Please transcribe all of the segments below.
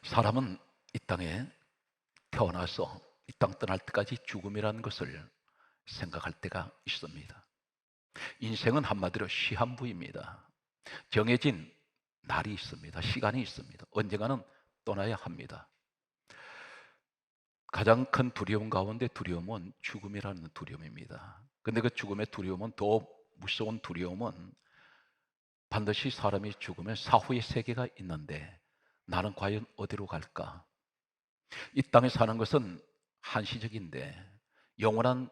사람은 이 땅에 태어나서 이 땅 떠날 때까지 죽음이라는 것을 생각할 때가 있습니다. 인생은 한마디로 시한부입니다. 정해진 날이 있습니다. 시간이 있습니다. 언젠가는 떠나야 합니다. 가장 큰 두려움 가운데 두려움은 죽음이라는 두려움입니다. 근데 그 죽음의 두려움은, 더 무서운 두려움은 반드시 사람이 죽으면 사후의 세계가 있는데 나는 과연 어디로 갈까? 이 땅에 사는 것은 한시적인데 영원한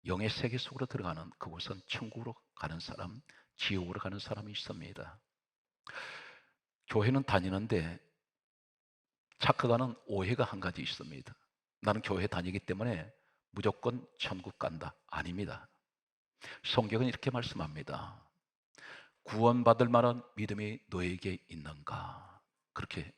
영의 세계 속으로 들어가는 그곳은 천국으로 가는 사람, 지옥으로 가는 사람이 있습니다. 교회는 다니는데 착각하는 오해가 한 가지 있습니다. 나는 교회 다니기 때문에 무조건 천국 간다. 아닙니다. 성경은 이렇게 말씀합니다. 구원받을 만한 믿음이 너에게 있는가? 그렇게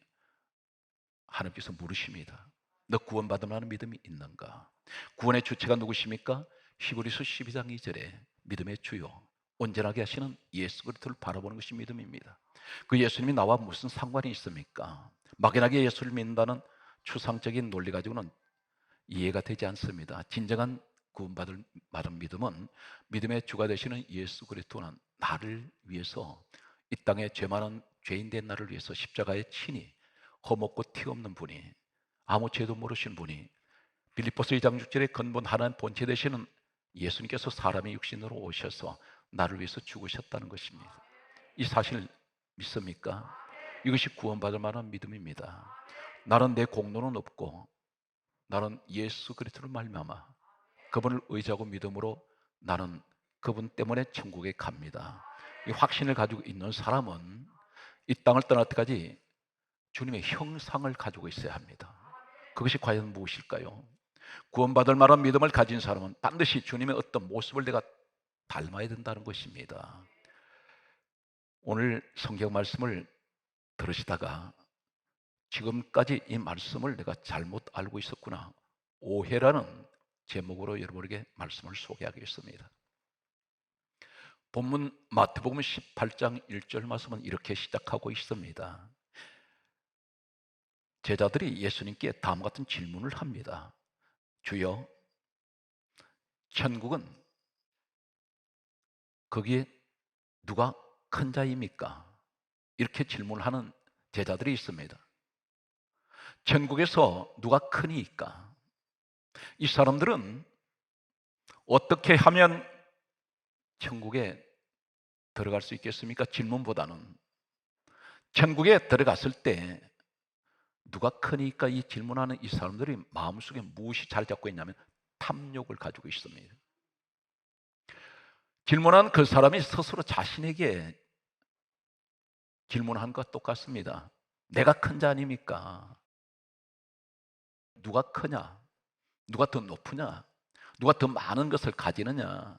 하나님께서 물으십니다. 너 구원받을 만한 믿음이 있는가? 구원의 주체가 누구십니까? 히브리서 12장 2절에 믿음의 주요 온전하게 하시는 예수 그리스도를 바라보는 것이 믿음입니다. 그 예수님이 나와 무슨 상관이 있습니까? 막연하게 예수를 믿는다는 추상적인 논리 가지고는 이해가 되지 않습니다. 진정한 구원받을 만한 믿음은 믿음의 주가 되시는 예수 그리스도는 나를 위해서, 이 땅에 죄 많은 죄인 된 나를 위해서 십자가에 친히 허먹고 티 없는 분이, 아무 죄도 모르신 분이, 빌립보서 2장 6절에 근본 하나님 본체 되시는 예수님께서 사람의 육신으로 오셔서 나를 위해서 죽으셨다는 것입니다. 이 사실 믿습니까? 이것이 구원받을 만한 믿음입니다. 나는 내 공로는 없고 나는 예수 그리스도를 말미암아 그분을 의지하고 믿음으로 나는 그분 때문에 천국에 갑니다. 이 확신을 가지고 있는 사람은 이 땅을 떠날 때까지 주님의 형상을 가지고 있어야 합니다. 그것이 과연 무엇일까요? 구원받을 만한 믿음을 가진 사람은 반드시 주님의 어떤 모습을 내가 닮아야 된다는 것입니다. 오늘 성경 말씀을 들으시다가 지금까지 이 말씀을 내가 잘못 알고 있었구나, 오해라는 제목으로 여러분에게 말씀을 소개하겠습니다. 본문 마태복음 18장 1절 말씀은 이렇게 시작하고 있습니다. 제자들이 예수님께 다음과 같은 질문을 합니다. 주여, 천국은 거기에 누가 큰 자입니까? 이렇게 질문하는 제자들이 있습니다. 천국에서 누가 크니까? 이 사람들은 어떻게 하면 천국에 들어갈 수 있겠습니까? 질문보다는 천국에 들어갔을 때 누가 크니까, 이 질문하는 이 사람들이 마음속에 무엇이 자리 잡고 있냐면 탐욕을 가지고 있습니다. 질문한 그 사람이 스스로 자신에게 질문한 것과 똑같습니다. 내가 큰 자 아닙니까? 누가 크냐? 누가 더 높으냐? 누가 더 많은 것을 가지느냐?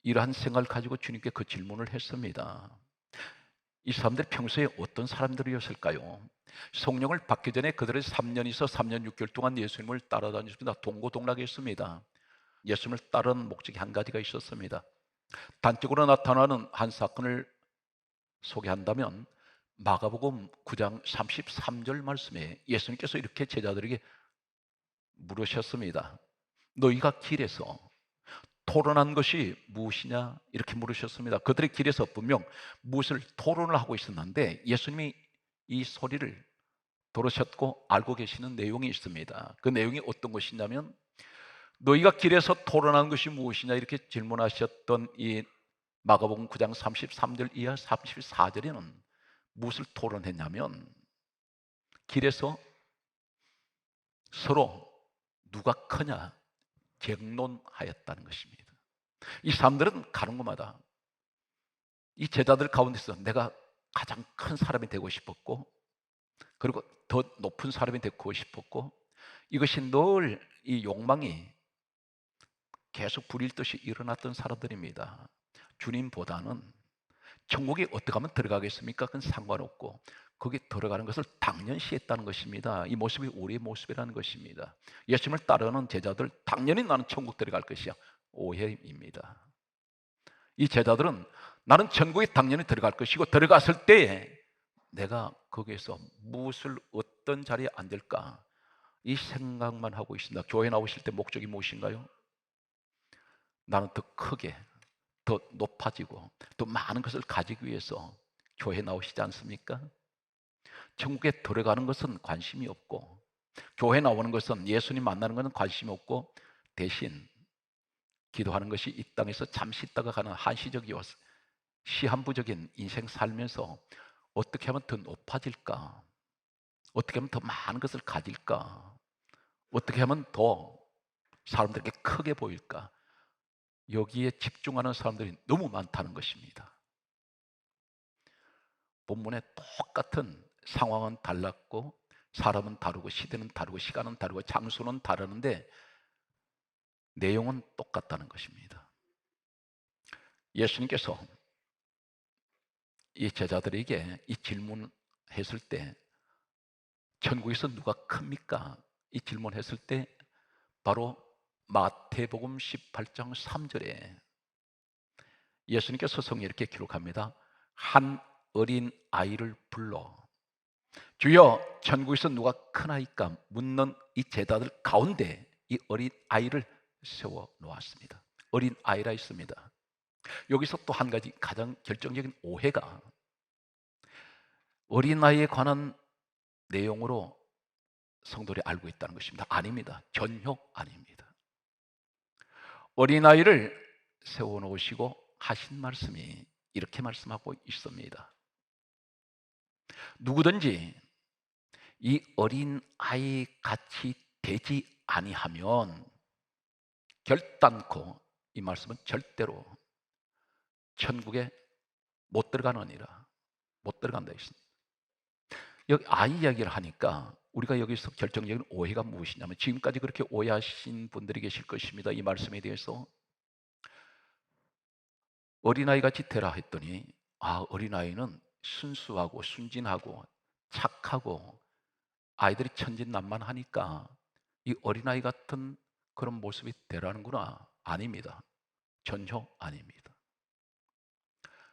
이러한 생각을 가지고 주님께 그 질문을 했습니다. 이 사람들이 평소에 어떤 사람들이었을까요? 성령을 받기 전에 그들은 3년에서 3년 6개월 동안 예수님을 따라다녔습니다. 동고동락했습니다. 예수님을 따르는 목적이 한 가지가 있었습니다. 단적으로 나타나는 한 사건을 소개한다면 마가복음 9장 33절 말씀에 예수님께서 이렇게 제자들에게 물으셨습니다. 너희가 길에서 토론한 것이 무엇이냐? 이렇게 물으셨습니다. 그들의 길에서 분명 무엇을 토론을 하고 있었는데 예수님이 이 소리를 들으셨고 알고 계시는 내용이 있습니다. 그 내용이 어떤 것이냐면, 너희가 길에서 토론한 것이 무엇이냐 이렇게 질문하셨던 이 마가복음 9장 33절 이하 34절에는 무엇을 토론했냐면, 길에서 서로 누가 크냐 쟁론하였다는 것입니다. 이 사람들은 가는 곳마다 이 제자들 가운데서 내가 가장 큰 사람이 되고 싶었고, 그리고 더 높은 사람이 되고 싶었고, 이것이 늘 이 욕망이 계속 불일듯이 일어났던 사람들입니다. 주님보다는 천국에 어떻게 하면 들어가겠습니까? 그건 상관없고 거기 들어가는 것을 당연시했다는 것입니다. 이 모습이 우리의 모습이라는 것입니다. 예수님을 따르는 제자들, 당연히 나는 천국 들어갈 것이야, 오해입니다. 이 제자들은 나는 천국에 당연히 들어갈 것이고 들어갔을 때에 내가 거기에서 무엇을 어떤 자리에 앉을까 이 생각만 하고 있습니다. 교회 나오실 때 목적이 무엇인가요? 나는 더 크게, 더 높아지고 더 많은 것을 가지기 위해서 교회 나오시지 않습니까? 천국에 들어가는 것은 관심이 없고, 교회 나오는 것은, 예수님 만나는 것은 관심이 없고, 대신 기도하는 것이 이 땅에서 잠시 있다가 가는 한시적이고 시한부적인 인생 살면서 어떻게 하면 더 높아질까? 어떻게 하면 더 많은 것을 가질까? 어떻게 하면 더 사람들에게 크게 보일까? 여기에 집중하는 사람들이 너무 많다는 것입니다. 본문에 똑같은 상황은 달랐고, 사람은 다르고, 시대는 다르고, 시간은 다르고, 장소는 다르는데 내용은 똑같다는 것입니다. 예수님께서 이 제자들에게 이 질문했을 때, 천국에서 누가 큽니까? 이 질문했을 때 바로 마태복음 18장 3절에 예수님께서 성경에 이렇게 기록합니다. 한 어린 아이를 불러 주여 천국에서 누가 크나이까 묻는 이 제자들 가운데 이 어린 아이를 세워 놓았습니다. 어린 아이라 했습니다. 여기서 또 한 가지 가장 결정적인 오해가, 어린아이에 관한 내용으로 성도들이 알고 있다는 것입니다. 아닙니다. 전혀 아닙니다. 어린아이를 세워놓으시고 하신 말씀이 이렇게 말씀하고 있습니다. 누구든지 이 어린아이 같이 되지 아니하면 결단코, 이 말씀은 절대로 천국에 못 들어가느니라. 못 들어간다 했습니다. 여기 아이 이야기를 하니까 우리가 여기서 결정적인 오해가 무엇이냐면, 지금까지 그렇게 오해하신 분들이 계실 것입니다. 이 말씀에 대해서 어린아이 같이 되라 했더니, 어린아이는 순수하고 순진하고 착하고 아이들이 천진난만하니까 이 어린아이 같은 그런 모습이 되라는구나. 아닙니다. 전혀 아닙니다.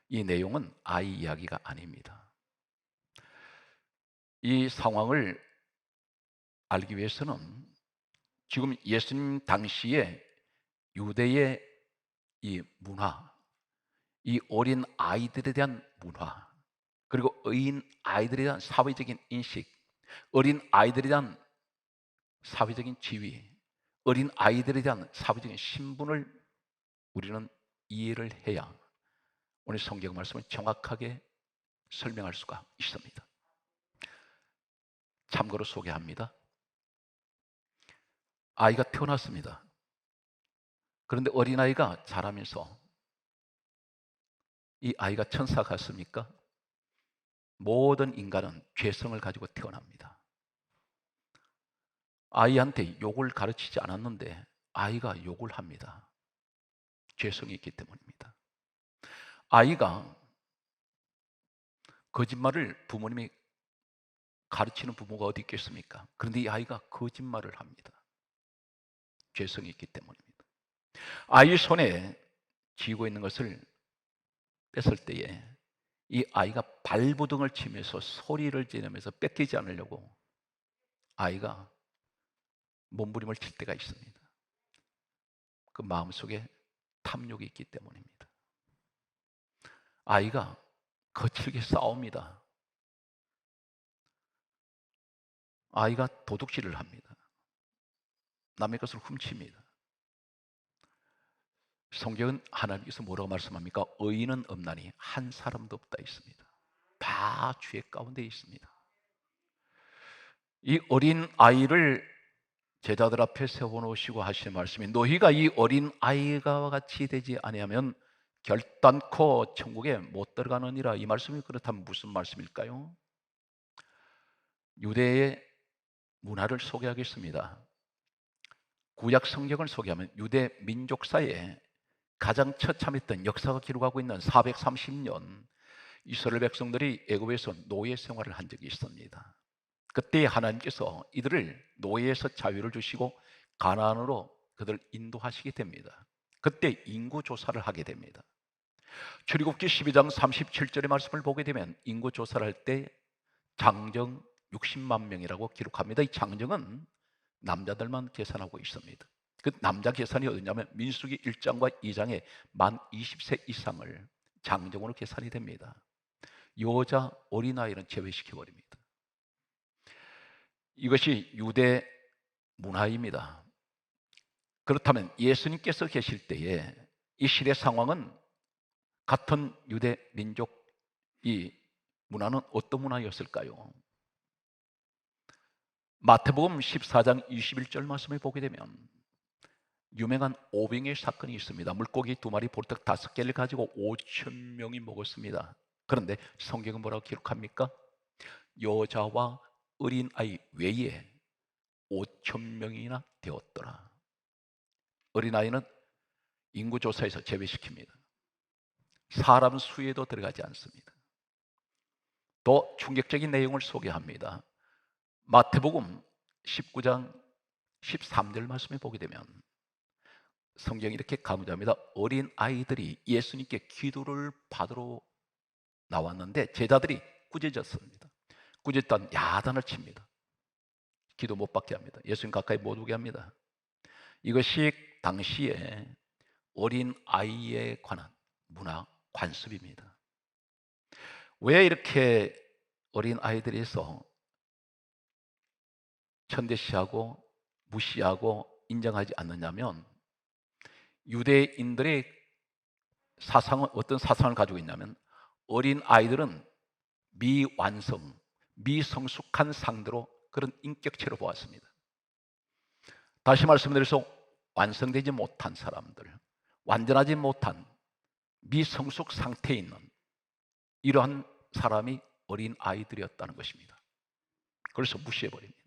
이 내용은 아이 이야기가 아닙니다. 이 상황을 알기 위해서는 지금 예수님 당시에 유대의 이 문화, 이 어린 아이들에 대한 문화, 그리고 어린 아이들에 대한 사회적인 인식, 어린 아이들에 대한 사회적인 지위, 어린 아이들에 대한 사회적인 신분을 우리는 이해를 해야 오늘 성경 말씀을 정확하게 설명할 수가 있습니다. 참고로 소개합니다. 아이가 태어났습니다. 그런데 어린아이가 자라면서 이 아이가 천사 같습니까? 모든 인간은 죄성을 가지고 태어납니다. 아이한테 욕을 가르치지 않았는데 아이가 욕을 합니다. 죄성이 있기 때문입니다. 아이가 거짓말을 부모님이 가르치는 부모가 어디 있겠습니까? 그런데 이 아이가 거짓말을 합니다. 죄성이 있기 때문입니다. 아이 손에 쥐고 있는 것을 뺐을 때에 이 아이가 발부둥을 치면서 소리를 지르면서 뺏기지 않으려고 아이가 몸부림을 칠 때가 있습니다. 그 마음속에 탐욕이 있기 때문입니다. 아이가 거칠게 싸웁니다. 아이가 도둑질을 합니다. 남의 것을 훔칩니다. 성경은 하나님께서 뭐라고 말씀합니까? 의인은 없나니 한 사람도 없다 있습니다. 다 죄 가운데 있습니다. 이 어린 아이를 제자들 앞에 세워놓으시고 하시는 말씀이, 너희가 이 어린 아이가 같이 되지 아니하면 결단코 천국에 못 들어가느니라. 이 말씀이 그렇다면 무슨 말씀일까요? 유대의 문화를 소개하겠습니다. 구약 성경을 소개하면 유대 민족사에 가장 처참했던 역사가 기록하고 있는 430년 이스라엘 백성들이 애굽에서 노예 생활을 한 적이 있습니다. 그때 하나님께서 이들을 노예에서 자유를 주시고 가나안으로 그들을 인도하시게 됩니다. 그때 인구 조사를 하게 됩니다. 출애굽기 12장 37절의 말씀을 보게 되면 인구 조사를 할 때 장정 60만 명이라고 기록합니다. 이 장정은 남자들만 계산하고 있습니다. 그 남자 계산이 어디냐면 민수기 1장과 2장에 만 20세 이상을 장정으로 계산이 됩니다. 여자 어린아이는 제외시켜버립니다. 이것이 유대 문화입니다. 그렇다면 예수님께서 계실 때에 이 시대 상황은 같은 유대 민족 이 문화는 어떤 문화였을까요? 마태복음 14장 21절 말씀을 보게 되면 유명한 오병의 사건이 있습니다. 물고기 2마리 보리떡 5개를 가지고 5천 명이 먹었습니다. 그런데 성경은 뭐라고 기록합니까? 여자와 어린아이 외에 5천 명이나 되었더라. 어린아이는 인구조사에서 제외시킵니다. 사람 수에도 들어가지 않습니다. 더 충격적인 내용을 소개합니다. 마태복음 19장 13절 말씀을 보게 되면 성경이 이렇게 강조합니다. 어린 아이들이 예수님께 기도를 받으러 나왔는데 제자들이 꾸짖었습니다. 꾸짖던 야단을 칩니다. 기도 못 받게 합니다. 예수님 가까이 못 오게 합니다. 이것이 당시에 어린 아이에 관한 문화 관습입니다. 왜 이렇게 어린 아이들에서 천대시하고 무시하고 인정하지 않느냐면 유대인들의 사상은 어떤 사상을 가지고 있냐면 어린 아이들은 미완성, 미성숙한 상대로 그런 인격체로 보았습니다. 다시 말씀드려서 완성되지 못한 사람들, 완전하지 못한 미성숙 상태에 있는 이러한 사람이 어린 아이들이었다는 것입니다. 그래서 무시해버립니다.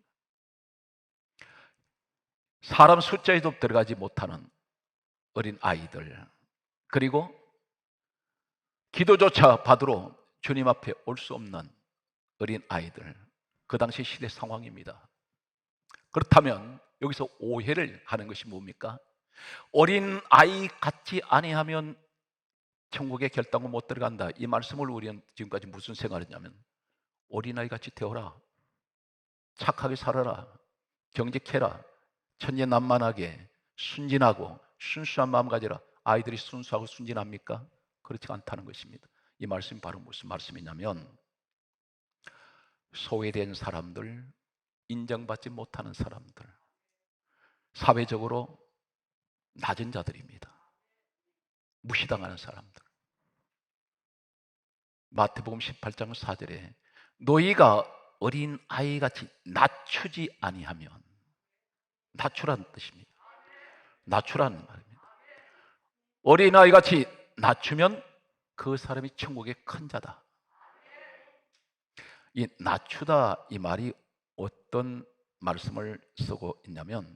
사람 숫자에도 들어가지 못하는 어린 아이들, 그리고 기도조차 받으러 주님 앞에 올 수 없는 어린 아이들, 그 당시 시대 상황입니다. 그렇다면 여기서 오해를 하는 것이 뭡니까? 어린 아이 같지 아니하면 천국에 결단코 못 들어간다. 이 말씀을 우리는 지금까지 무슨 생각을 했냐면 어린아이 같이 되어라, 착하게 살아라, 정직해라, 천진난만하게 순진하고 순수한 마음 가지라. 아이들이 순수하고 순진합니까? 그렇지 않다는 것입니다. 이 말씀이 바로 무슨 말씀이냐면 소외된 사람들, 인정받지 못하는 사람들, 사회적으로 낮은 자들입니다. 무시당하는 사람들. 마태복음 18장 4절에 너희가 어린 아이같이 낮추지 아니하면, 낮추라는 뜻입니다. 낮추라는 말입니다. 어린 아이같이 낮추면 그 사람이 천국의 큰 자다. 이 낮추다 이 말이 어떤 말씀을 쓰고 있냐면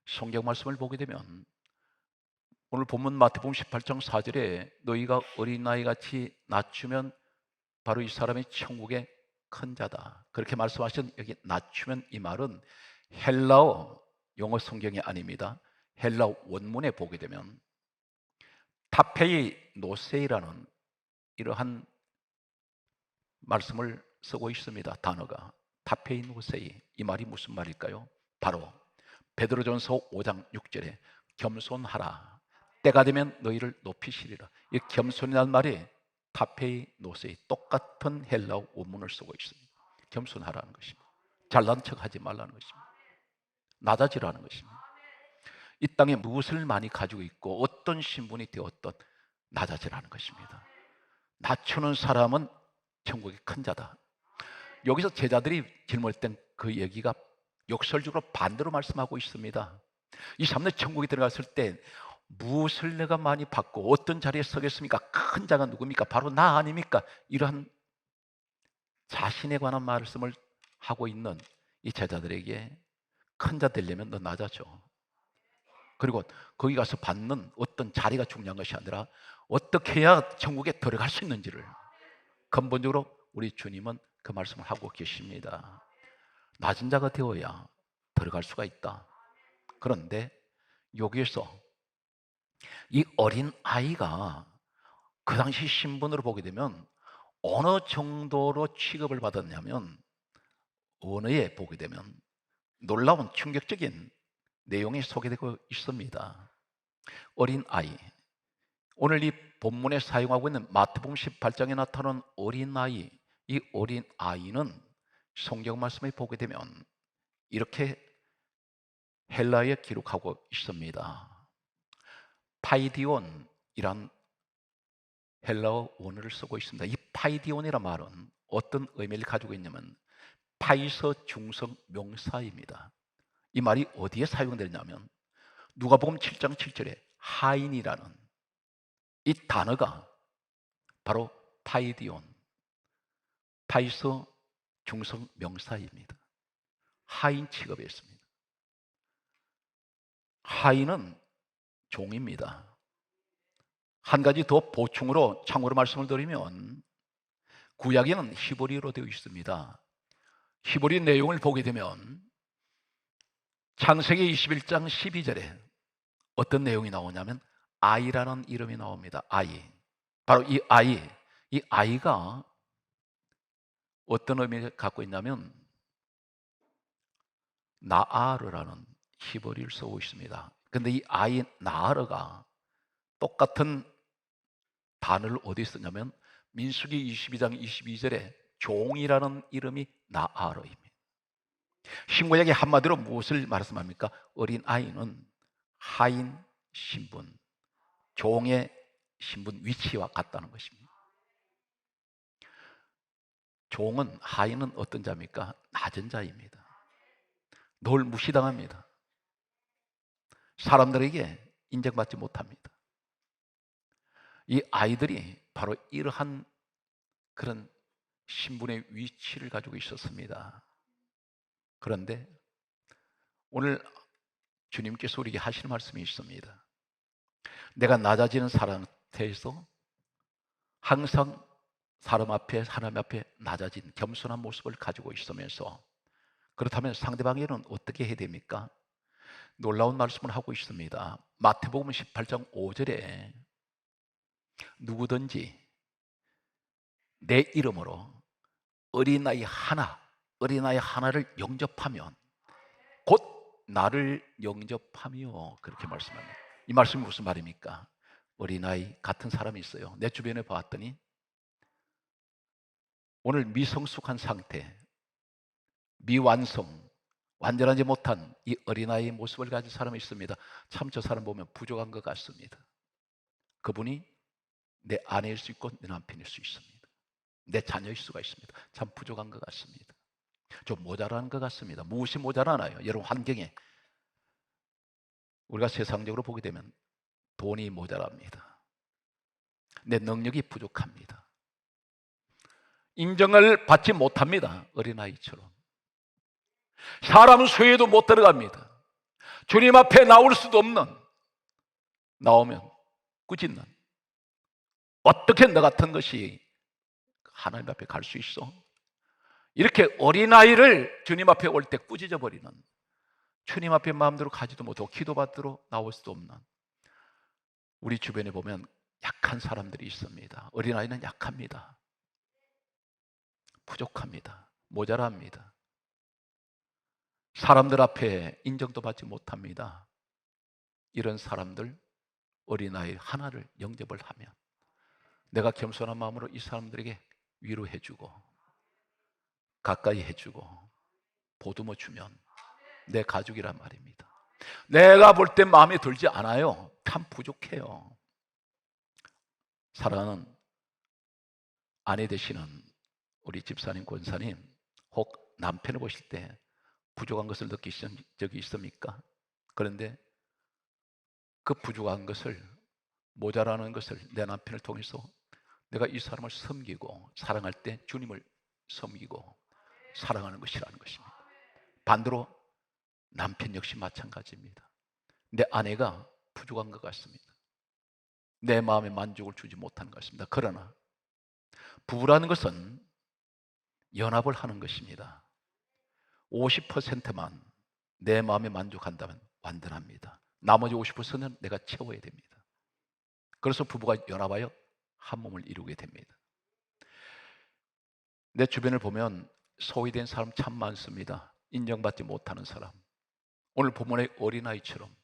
성경 말씀을 보게 되면 오늘 본문 마태복음 18장 4절에 너희가 어린아이같이 낮추면 바로 이 사람이 천국의 큰 자다. 그렇게 말씀하신 여기 낮추면 이 말은 헬라어 영어 성경이 아닙니다. 헬라어 원문에 보게 되면 타페이 노세이라는 이러한 말씀을 쓰고 있습니다. 단어가 타페이 노세이. 이 말이 무슨 말일까요? 바로 베드로전서 5장 6절에 겸손하라. 때가 되면 너희를 높이시리라. 이 겸손이라는 말이 타페이 노세이 똑같은 헬라어 원문을 쓰고 있습니다. 겸손하라는 것입니다. 잘난 척하지 말라는 것입니다. 낮아지라는 것입니다. 이 땅에 무엇을 많이 가지고 있고 어떤 신분이 되었던 낮아지라는 것입니다. 낮추는 사람은 천국의 큰 자다. 여기서 제자들이 질문했던 그 얘기가 역설적으로 반대로 말씀하고 있습니다. 이 사람들 천국에 들어갔을 때 무엇을 내가 많이 받고 어떤 자리에 서겠습니까? 큰 자가 누굽니까? 바로 나 아닙니까? 이러한 자신에 관한 말씀을 하고 있는 이 제자들에게 큰 자 되려면 너 낮아져. 그리고 거기 가서 받는 어떤 자리가 중요한 것이 아니라 어떻게 해야 천국에 들어갈 수 있는지를 근본적으로 우리 주님은 그 말씀을 하고 계십니다. 낮은 자가 되어야 들어갈 수가 있다. 그런데 여기에서 이 어린 아이가 그 당시 신분으로 보게 되면 어느 정도로 취급을 받았냐면 언어에 보게 되면 놀라운 충격적인 내용이 소개되고 있습니다. 어린아이, 오늘 이 본문에 사용하고 있는 마태복음 18장에 나타나는 어린아이, 이 어린아이는 성경 말씀에 보게 되면 이렇게 헬라어에 기록하고 있습니다. 파이디온이란 헬라어 원어를 쓰고 있습니다. 이 파이디온이란 말은 어떤 의미를 가지고 있냐면 파이서 중성 명사입니다. 이 말이 어디에 사용되냐면 누가복음 7장 7절에 하인이라는 이 단어가 바로 파이디온, 파이서 중성 명사입니다. 하인 취급에 있습니다. 하인은 종입니다. 한 가지 더 보충으로 참고로 말씀을 드리면 구약에는 히브리어로 되어 있습니다. 히브리 내용을 보게 되면 창세기 21장 12절에 어떤 내용이 나오냐면 아이라는 이름이 나옵니다. 아이. 바로 이 아이가 어떤 의미를 갖고 있냐면 나아르라는 히브리를 쓰고 있습니다. 그런데 이 아이 나아르가 똑같은 단어를 어디 쓰냐면 민수기 22장 22절에 종이라는 이름이 나아르입니다. 신구약이 한마디로 무엇을 말씀합니까? 어린아이는 하인 신분, 종의 신분 위치와 같다는 것입니다. 종은, 하인은 어떤 자입니까? 낮은 자입니다. 늘 무시당합니다. 사람들에게 인정받지 못합니다. 이 아이들이 바로 이러한 그런 신분의 위치를 가지고 있었습니다. 그런데 오늘 주님께서 우리에게 하시는 말씀이 있습니다. 내가 낮아지는 상태에서 항상 사람 앞에, 하나님 앞에 낮아진 겸손한 모습을 가지고 있으면서, 그렇다면 상대방에게는 어떻게 해야 됩니까? 놀라운 말씀을 하고 있습니다. 마태복음 18장 5절에 누구든지 내 이름으로 어린아이 하나를 영접하면 곧 나를 영접하며, 그렇게 말씀합니다. 이 말씀이 무슨 말입니까? 어린아이 같은 사람이 있어요. 내 주변에 봤더니 오늘 미성숙한 상태, 미완성, 완전하지 못한 이 어린아이의 모습을 가진 사람이 있습니다. 참 저 사람 보면 부족한 것 같습니다. 그분이 내 아내일 수 있고 내 남편일 수 있습니다. 내 자녀일 수가 있습니다. 참 부족한 것 같습니다. 좀 모자란 것 같습니다. 무엇이 모자라나요? 여러분, 환경에 우리가 세상적으로 보게 되면 돈이 모자랍니다. 내 능력이 부족합니다. 인정을 받지 못합니다. 어린아이처럼. 사람 수에도 못 들어갑니다. 주님 앞에 나올 수도 없는, 나오면 꾸짖는, 어떻게 너 같은 것이 하나님 앞에 갈 수 있어? 이렇게 어린아이를 주님 앞에 올 때 꾸짖어 버리는, 주님 앞에 마음대로 가지도 못하고 기도받으러 나올 수도 없는, 우리 주변에 보면 약한 사람들이 있습니다. 어린아이는 약합니다. 부족합니다. 모자랍니다. 사람들 앞에 인정도 받지 못합니다. 이런 사람들, 어린아이 하나를 영접을 하면 내가 겸손한 마음으로 이 사람들에게 위로해주고 가까이 해주고 보듬어 주면 내 가족이란 말입니다. 내가 볼 때 마음에 들지 않아요. 참 부족해요. 사랑하는 아내 되시는 우리 집사님, 권사님, 혹 남편을 보실 때 부족한 것을 느끼신 적이 있습니까? 그런데 그 부족한 것을, 모자라는 것을 내 남편을 통해서 내가 이 사람을 섬기고 사랑할 때 주님을 섬기고 사랑하는 것이라는 것입니다. 반대로 남편 역시 마찬가지입니다. 내 아내가 부족한 것 같습니다. 내 마음에 만족을 주지 못하는 것 같습니다. 그러나 부부라는 것은 연합을 하는 것입니다. 50%만 내 마음에 만족한다면 완전합니다. 나머지 50%는 내가 채워야 됩니다. 그래서 부부가 연합하여 한 몸을 이루게 됩니다. 내 주변을 보면 소외된 사람 참 많습니다. 인정받지 못하는 사람. 오늘 본문의 어린아이처럼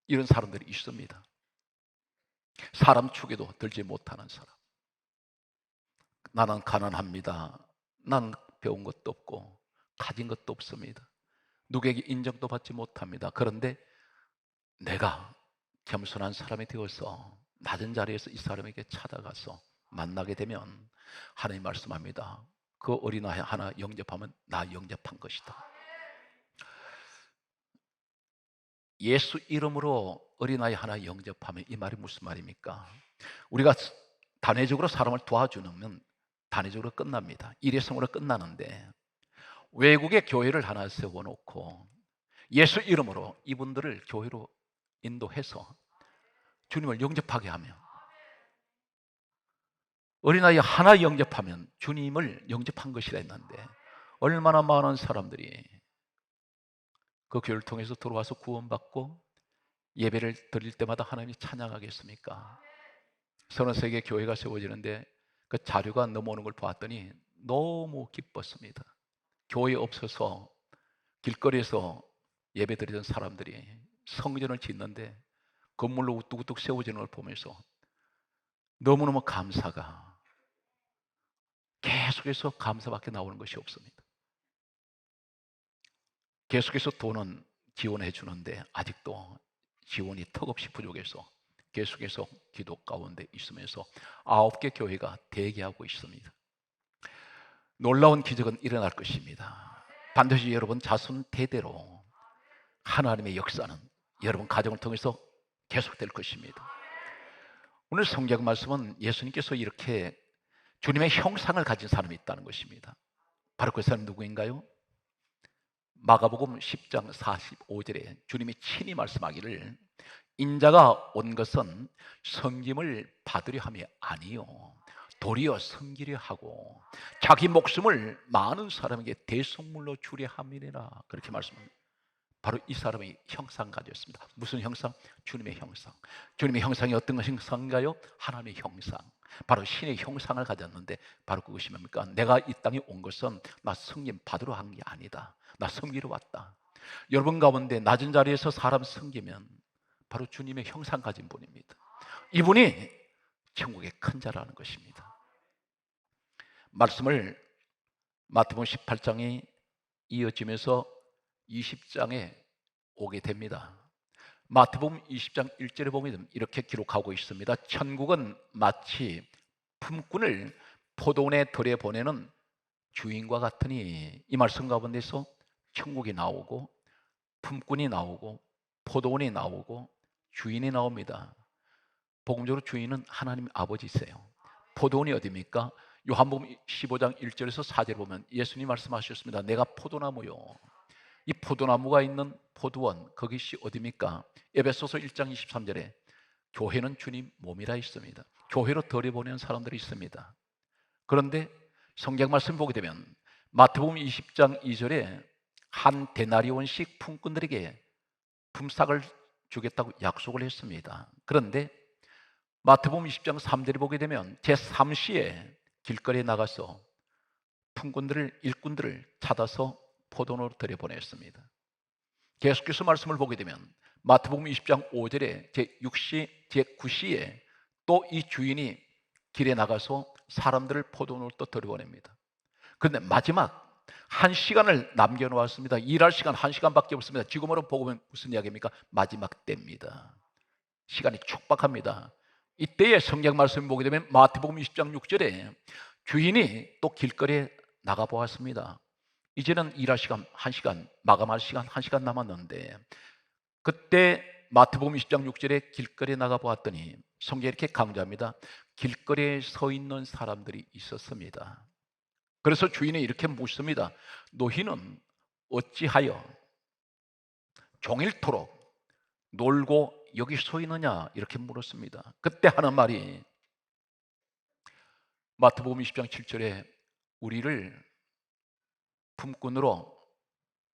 이런 사람들이 있습니다. 사람 축에도 들지 못하는 사람. 나는 가난합니다. 나는 배운 것도 없고 가진 것도 없습니다. 누구에게 인정도 받지 못합니다. 그런데 내가 겸손한 사람이 되어서 낮은 자리에서 이 사람에게 찾아가서 만나게 되면 하나님 말씀합니다. 그 어린아이 하나 영접하면 나 영접한 것이다. 예수 이름으로 어린아이 하나 영접하면 이 말이 무슨 말입니까? 우리가 단회적으로 사람을 도와주는 단회적으로 끝납니다. 일회성으로 끝나는데 외국에 교회를 하나 세워놓고 예수 이름으로 이분들을 교회로 인도해서 주님을 영접하게 하면, 어린아이 하나 영접하면 주님을 영접한 것이라 했는데 얼마나 많은 사람들이 그 교회를 통해서 들어와서 구원받고 예배를 드릴 때마다 하나님이 찬양하겠습니까? 서너 세계 교회가 세워지는데 그 자료가 넘어오는 걸 보았더니 너무 기뻤습니다. 교회 없어서 길거리에서 예배 드리던 사람들이 성전을 짓는데 건물로 우뚝우뚝 세워지는 걸 보면서 너무너무 감사가, 계속해서 감사밖에 나오는 것이 없습니다. 계속해서 돈은 지원해 주는데 아직도 지원이 턱없이 부족해서 계속해서 기도 가운데 있으면서 9개 교회가 대기하고 있습니다. 놀라운 기적은 일어날 것입니다. 반드시 여러분 자손 대대로 하나님의 역사는 여러분 가정을 통해서 계속될 것입니다. 오늘 성경 말씀은 예수님께서 이렇게 주님의 형상을 가진 사람이 있다는 것입니다. 바로 그 사람이 누구인가요? 마가복음 10장 45절에 주님이 친히 말씀하기를 인자가 온 것은 섬김을 받으려 함이 아니요 도리어 섬기려 하고 자기 목숨을 많은 사람에게 대속물로 주려 함이니라. 그렇게 말씀합니다. 바로 이 사람의 형상 가졌습니다. 무슨 형상? 주님의 형상. 주님의 형상이 어떤 형상인가요? 하나님의 형상. 바로 신의 형상을 가졌는데 바로 그것이 뭡니까? 내가 이 땅에 온 것은 나 섬김 받으러 한 게 아니다. 나 섬기러 왔다. 여러분 가운데 낮은 자리에서 사람 섬기면 바로 주님의 형상 가진 분입니다. 이분이 천국의 큰 자라는 것입니다. 말씀을 마태복음 18장이 이어지면서 20장에 오게 됩니다. 마태복음 20장 1절에 보면 이렇게 기록하고 있습니다. 천국은 마치 품꾼을 포도원에 들여보내는 주인과 같으니, 이 말씀 가운데서 천국이 나오고 품꾼이 나오고 포도원이 나오고 주인이 나옵니다. 복음적으로 주인은 하나님 아버지세요. 포도원이 어디입니까? 요한복음 15장 1절에서 4절에 보면 예수님 말씀하셨습니다. 내가 포도나무요. 이 포도나무가 있는 포도원, 그것이 어디입니까? 에베소서 1장 23절에 교회는 주님 몸이라 있습니다. 교회로 들여보내는 사람들이 있습니다. 그런데 성경 말씀 보게 되면 마태복음 20장 2절에 한 데나리온씩 품꾼들에게 품삯을 주겠다고 약속을 했습니다. 그런데 마태복음 20장 3절에 보게 되면 제3시에 길거리에 나가서 품꾼들을, 일꾼들을 찾아서 포도원으로 들여보냈습니다. 계속해서 말씀을 보게 되면 마태복음 20장 5절에 제6시, 제9시에 또 이 주인이 길에 나가서 사람들을 포도원으로 또 들여보냅니다. 그런데 마지막 1시간을 남겨놓았습니다. 일할 시간 1시간밖에 없습니다. 지금으로 보면 무슨 이야기입니까? 마지막 때입니다. 시간이 촉박합니다. 이때에 성경 말씀을 보게 되면 마태복음 20장 6절에 주인이 또 길거리에 나가보았습니다. 이제는 일할 시간 1시간, 마감할 시간 1시간 남았는데, 그때 마태복음 20장 6절에 길거리에 나가보았더니 성경이 이렇게 강조합니다. 길거리에 서 있는 사람들이 있었습니다. 그래서 주인이 이렇게 묻습니다. 너희는 어찌하여 종일토록 놀고 여기 서 있느냐? 이렇게 물었습니다. 그때 하는 말이 마태복음 20장 7절에 우리를 품꾼으로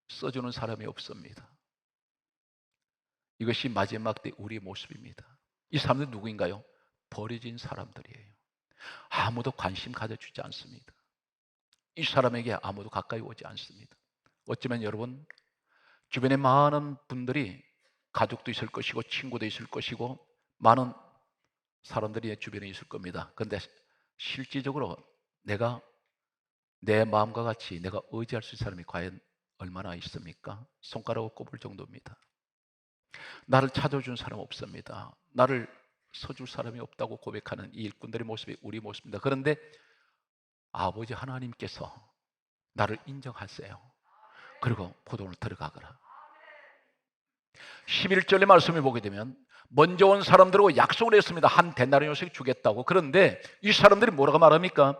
써주는 사람이 없습니다. 이것이 마지막 때 우리의 모습입니다. 이 사람들은 누구인가요? 버려진 사람들이에요. 아무도 관심 가져주지 않습니다. 이 사람에게 아무도 가까이 오지 않습니다. 어쩌면 여러분 주변에 많은 분들이 가족도 있을 것이고 친구도 있을 것이고 많은 사람들이 주변에 있을 겁니다. 그런데 실질적으로 내가 내 마음과 같이 내가 의지할 수 있는 사람이 과연 얼마나 있습니까? 손가락을 꼽을 정도입니다. 나를 찾아준 사람 없습니다. 나를 서줄 사람이 없다고 고백하는 이 일꾼들의 모습이 우리 모습입니다. 그런데 아버지 하나님께서 나를 인정하세요. 그리고 포도원을 들어가거라. 11절의 말씀을 보게 되면 먼저 온 사람들하고 약속을 했습니다. 한 데나리온씩 주겠다고. 그런데 이 사람들이 뭐라고 말합니까?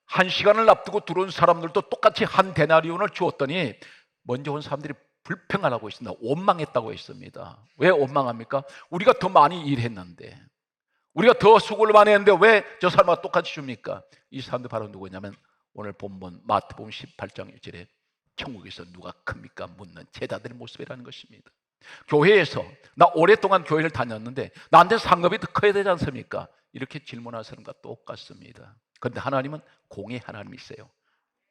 한 시간을 앞두고 들어온 사람들도 똑같이 한 데나리온을 주었더니 먼저 온 사람들이 불평을 하고 있습니다. 원망했다고 했습니다. 왜 원망합니까? 우리가 더 많이 일했는데, 우리가 더 수고를 많이 했는데 왜 저 사람과 똑같이 줍니까? 이 사람들 바로 누구냐면 오늘 본문 마태복음 18장 1절에 천국에서 누가 큽니까? 묻는 제자들의 모습이라는 것입니다. 교회에서 나 오랫동안 교회를 다녔는데 나한테 상급이 더 커야 되지 않습니까? 이렇게 질문하는 사람과 똑같습니다. 그런데 하나님은 공의 하나님이세요.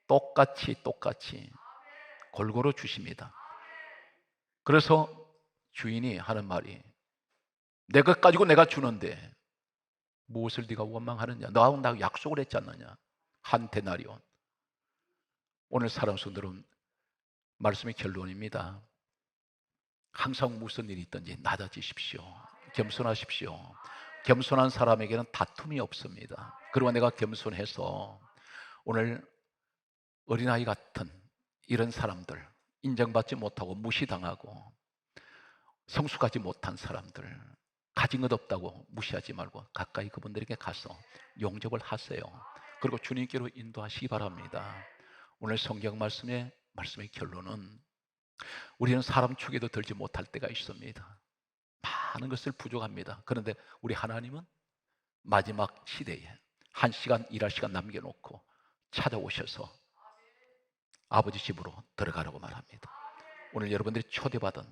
똑같이 골고루 주십니다. 그래서 주인이 하는 말이 내 것 가지고 내가 주는데 무엇을 네가 원망하느냐? 너하고 나 약속을 했지 않느냐? 한 데나리온. 오늘 사랑 성도들은 말씀의 결론입니다. 항상 무슨 일이 있든지 낮아지십시오. 겸손하십시오. 겸손한 사람에게는 다툼이 없습니다. 그리고 내가 겸손해서 오늘 어린아이 같은 이런 사람들, 인정받지 못하고 무시당하고 성숙하지 못한 사람들, 가진 것 없다고 무시하지 말고 가까이 그분들에게 가서 용접을 하세요. 그리고 주님께로 인도하시기 바랍니다. 오늘 성경 말씀의 결론은 우리는 사람 축에도 들지 못할 때가 있습니다. 많은 것을 부족합니다. 그런데 우리 하나님은 마지막 시대에 한 시간 일할 시간 남겨놓고 찾아오셔서 아버지 집으로 들어가라고 말합니다. 오늘 여러분들이 초대받은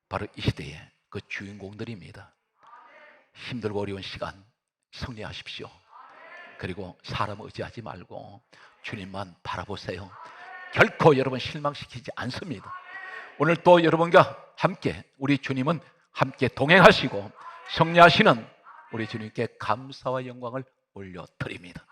바로 이 시대의 그 주인공들입니다. 힘들고 어려운 시간 승리하십시오. 그리고 사람 의지하지 말고 주님만 바라보세요. 결코 여러분 실망시키지 않습니다. 오늘 또 여러분과 함께 우리 주님은 함께 동행하시고 승리하시는 우리 주님께 감사와 영광을 올려드립니다.